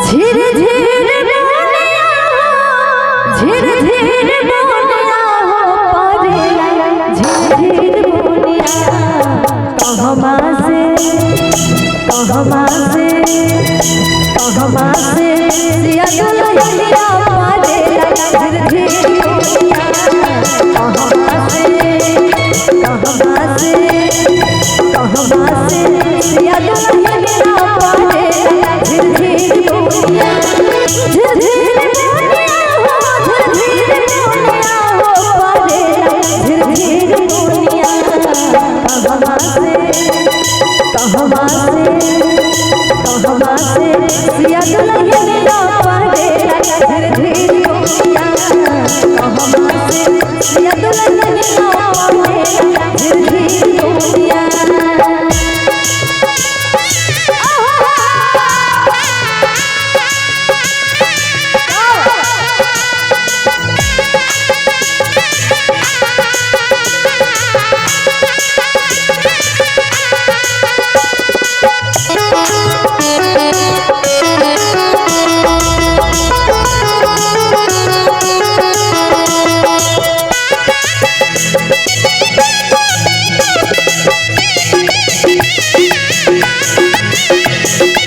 झिर झिर बोलिया झिर झिर बोलिया हो परेला झिर झिर बोलिया कहवा से सिया दुल्हनिया परेला झिर झिर बोलिया कहवा से सिया दुल्हनिया परेला झिर झिर बोलिया झिर झिर बोलिया हो झिर झिर बोलिया हो परेला झिर झिर बोलिया कहवा से सिया दुल्हनिया परेला झिर झिर बोलिया कहवा से सिया दुल्हनिया परेला झिर झिर बोलिया कहवा से सिया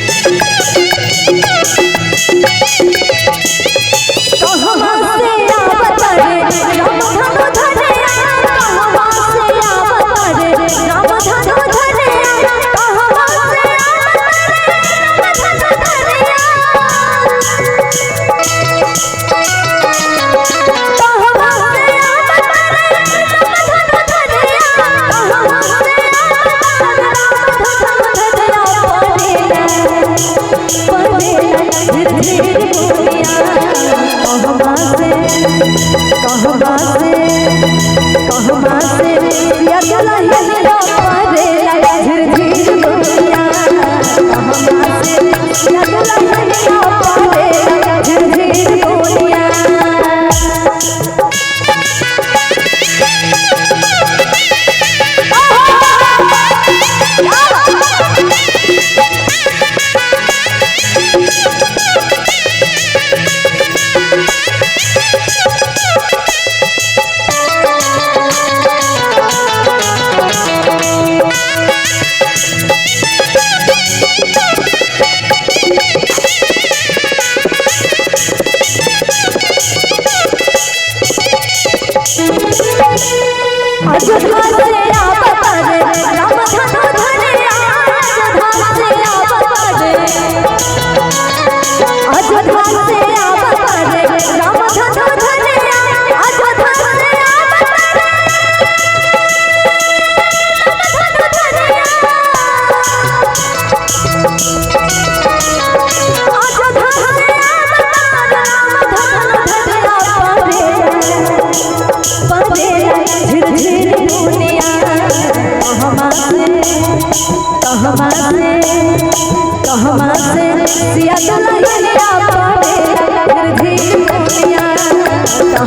दुल्हनिया परेला झिर झिर बोलिया कहवा से सिया दुल्हनिया परेला झिर झिर बोलिया कहवा से सिया दुल्हनिया परेला झिर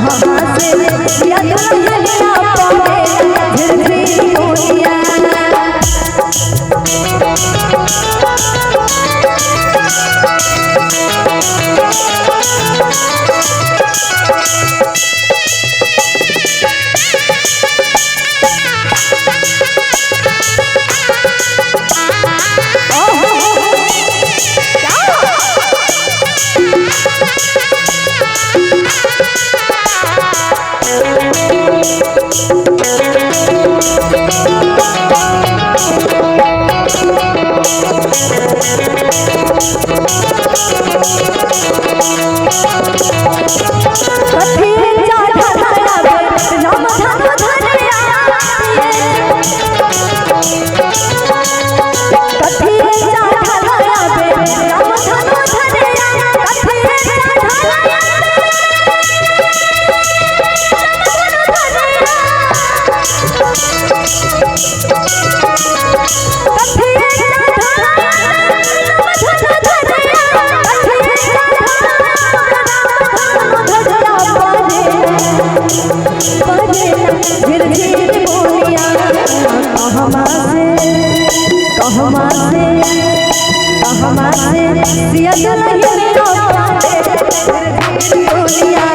झिर बोलिया कहवा से सिया दुल्हनिया परेला झिर झिर बोलिया कहवा से सिया दुल्हनिया पावे दुनिया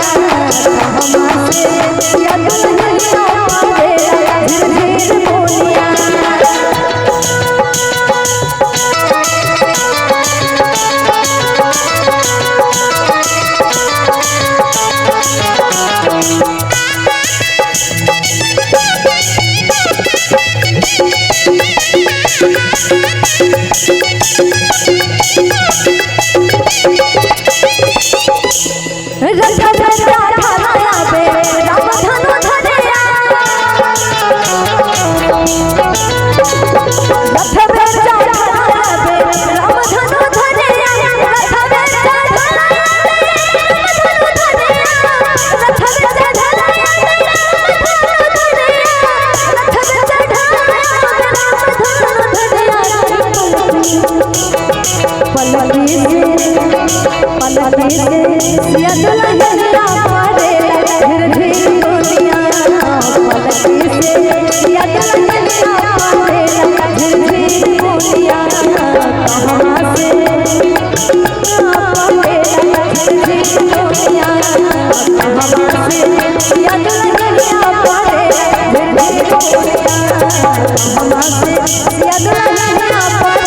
हमासे सिया दुल्हनिया पावे दुनिया हमासे सिया दुल्हनिया पावे